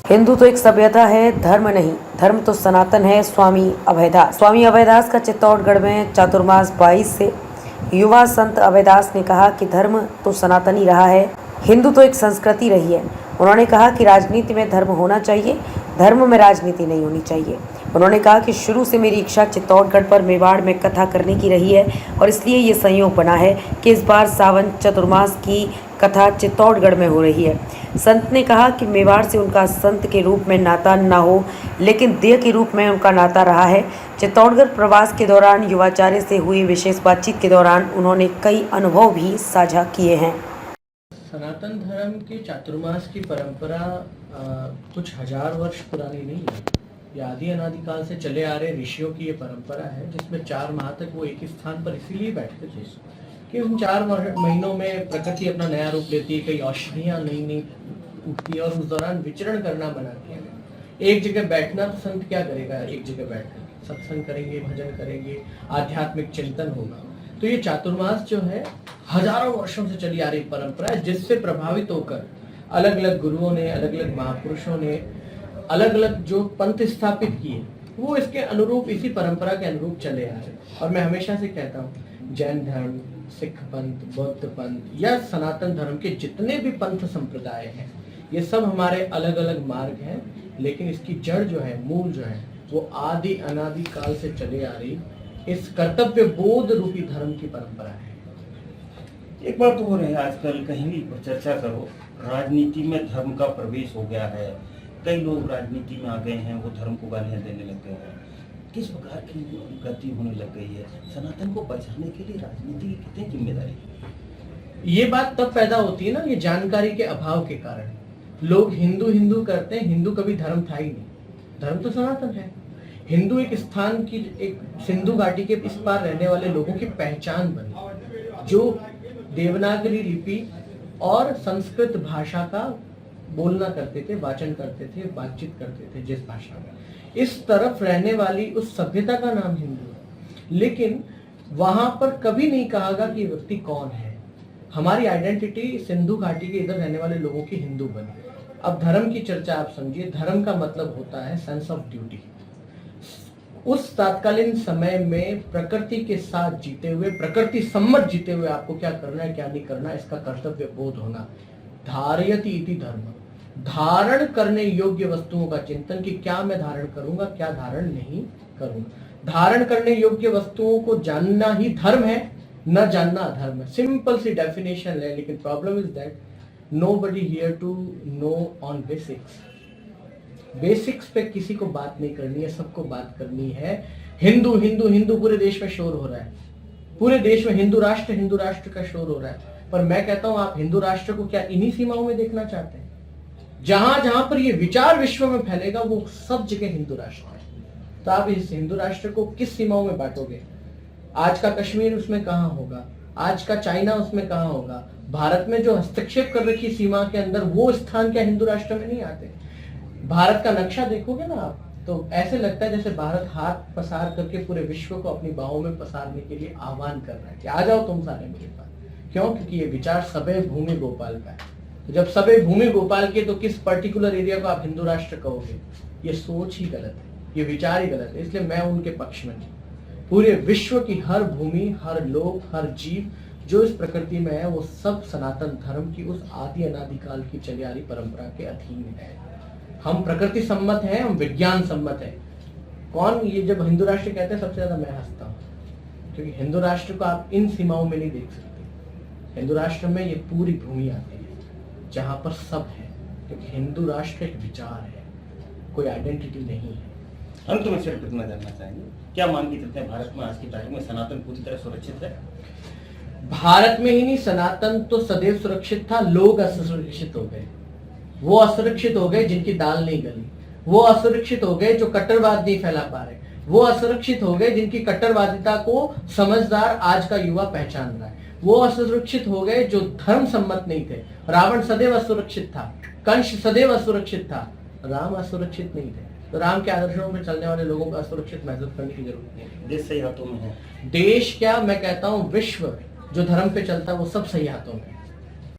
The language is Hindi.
हिंदू तो एक सभ्यता है, धर्म नहीं। धर्म तो सनातन है। स्वामी अभयदास। स्वामी अभयदास का चित्तौड़गढ़ में चातुर्मास 22 से युवा संत अभयदास ने कहा कि धर्म तो सनातन ही रहा है, हिंदू तो एक संस्कृति रही है। उन्होंने कहा कि राजनीति में धर्म होना चाहिए, धर्म में राजनीति नहीं होनी चाहिए। उन्होंने कहा कि शुरू से मेरी इच्छा चित्तौड़गढ़ पर मेवाड़ में कथा करने की रही है और इसलिए ये संयोग बना है कि इस बार सावन चतुर्मास की कथा चित्तौड़गढ़ में हो रही है। संत ने कहा कि मेवाड़ से उनका संत के रूप में नाता न हो, लेकिन देह के रूप में उनका नाता रहा है। चित्तौड़गढ़ प्रवास के दौरान युवाचार्य से हुई विशेष बातचीत के दौरान उन्होंने कई अनुभव भी साझा किए हैं। सनातन धर्म की चातुर्मास की परंपरा कुछ हजार वर्ष पुरानी नहीं है। ये आदि अनादिकाल से चले आ रहे ऋषियों की ये परंपरा है, जिसमें 4 माह तक वो एक ही स्थान पर इसीलिए बैठते थे कि उन 4 महीनों में प्रकृति अपना नया रूप लेती है, कई औषधियाँ नई नई उठती है और उस दौरान विचरण करना मना किया गया। एक जगह बैठना तो संत क्या करेगा, एक जगह बैठ कर सत्संग करेंगे, भजन करेंगे, आध्यात्मिक चिंतन होगा। तो ये चातुर्मास जो है हजारों वर्षों से चली आ रही परंपरा है, जिससे प्रभावित होकर अलग अलग गुरुओं ने, अलग अलग महापुरुषों ने अलग अलग जो पंथ स्थापित किए, वो इसके अनुरूप, इसी परंपरा के अनुरूप चले आ रहे। और मैं हमेशा से कहता हूँ, जैन धर्म, सिख पंथ, बौद्ध पंथ या सनातन धर्म के जितने भी पंथ संप्रदाय हैं, ये सब हमारे अलग अलग मार्ग हैं, लेकिन इसकी जड़ जो है, मूल जो है, वो आदि अनादि काल से चले आ रही इस कर्तव्य बोध रूपी धर्म की परंपरा है। एक बात तो हो रही है, आजकल कहीं भी चर्चा करो, राजनीति में धर्म का प्रवेश हो गया है। कई लोग राजनीति में आ गए हैं, वो धर्म को गालियां देने लग गए हैं। किस प्रकार की गति होने लग गई है? सनातन को बचाने के लिए राजनीति की कितनी जिम्मेदारी है? ये बात तब पैदा होती है ना, ये जानकारी के अभाव के कारण। लोग हिंदू हिंदू करते हैं, हिंदू कभी धर्म था ही नहीं। धर्म तो सनातन है। हिंदू एक स्थान की, एक सिंधु घाटी के इस पार रहने वाले लोगों की पहचान बनी, जो देवनागरी लिपि और संस्कृत भाषा का बोलना करते थे, वाचन करते थे, बातचीत करते थे। जिस भाषा में इस तरफ रहने वाली उस सभ्यता का नाम हिंदू है, लेकिन वहां पर कभी नहीं कहा गया कि व्यक्ति कौन है। हमारी आइडेंटिटी सिंधु घाटी के इधर रहने वाले लोगों की हिंदू बनी। अब धर्म की चर्चा आप समझिए, धर्म का मतलब होता है सेंस ऑफ ड्यूटी। उस तात्कालीन समय में प्रकृति के साथ जीते हुए, प्रकृति सम्मत जीते हुए आपको क्या करना है, क्या नहीं करना, इसका कर्तव्य बोध होना। धारयति इति धर्म, धारण करने योग्य वस्तुओं का चिंतन कि क्या मैं धारण करूंगा, क्या धारण नहीं करूंगा। धारण करने योग्य वस्तुओं को जानना ही धर्म है, न जानना अधर्म है। सिंपल सी डेफिनेशन है, लेकिन problem is that nobody here to know on basics. Basics पे किसी को बात नहीं करनी है, सबको बात करनी है। हिंदू हिंदू हिंदू पूरे देश में शोर हो रहा है, पूरे देश में हिंदू राष्ट्र का शोर हो रहा है। पर मैं कहता हूं, आप हिंदू राष्ट्र को क्या इन्हीं सीमाओं में देखना चाहते हैं? जहां जहां पर ये विचार विश्व में फैलेगा, वो सब जगह हिंदू राष्ट्र है। तो आप इस हिंदू राष्ट्र को किस सीमाओं में बांटोगे? आज का कश्मीर उसमें कहां होगा, आज का चाइना उसमें कहां होगा? भारत में जो हस्तक्षेप कर रखी सीमा के अंदर, वो स्थान क्या हिंदू राष्ट्र में नहीं आते? भारत का नक्शा देखोगे ना आप, तो ऐसे लगता है जैसे भारत हाथ पसार करके पूरे विश्व को अपनी बाहों में पसारने के लिए आह्वान कर रहा है कि आ जाओ तुम सारे मेरे पास। क्यों? क्योंकि ये विचार सबे भूमि गोपाल का है। तो जब सबे भूमि गोपाल के, तो किस पर्टिकुलर एरिया को आप हिंदू राष्ट्र कहोगे? ये सोच ही गलत है, ये विचार ही गलत है। इसलिए मैं उनके पक्ष में नहीं। पूरे विश्व की हर भूमि, हर लोक, हर जीव जो इस प्रकृति में है, वो सब सनातन धर्म की उस आदि अनादिकाल की चली आ रही परंपरा के अधीन है। हम प्रकृति सम्मत हैं, हम विज्ञान सम्मत हैं। कौन ये जब हिंदू राष्ट्र कहते हैं, सबसे ज्यादा मैं हंसता हूँ, क्योंकि हिंदू राष्ट्र को आप इन सीमाओं में नहीं देख सकते। हिंदू राष्ट्र में ये पूरी भूमि आती है जहां पर सब है, क्योंकि हिंदू राष्ट्र एक विचार है, कोई आइडेंटिटी नहीं है। अंत में सिर्फ इतना जानना चाहेंगे, क्या मान के चलते हैं भारत में आज की तारीख में सनातन पूरी तरह सुरक्षित है? भारत में ही नहीं, सनातन तो सदैव सुरक्षित था। लोग असुरक्षित हो गए। वो असुरक्षित हो गए जिनकी दाल नहीं गली, वो असुरक्षित हो गए जो कट्टरवाद नहीं फैला पा रहे, वो असुरक्षित हो गए जिनकी कट्टरवादिता को समझदार आज का युवा पहचान रहा है, वो असुरक्षित हो गए जो धर्म सम्मत नहीं थे। रावण सदैव असुरक्षित था, कंस सदैव असुरक्षित था, राम असुरक्षित नहीं थे। तो राम के आदर्शों में चलने वाले लोगों को असुरक्षित महसूस करने की जरूरत नहीं। देश सही हाथों में है। देश क्या, मैं कहता हूं विश्व जो धर्म पे चलता है वो सब सही हाथों में।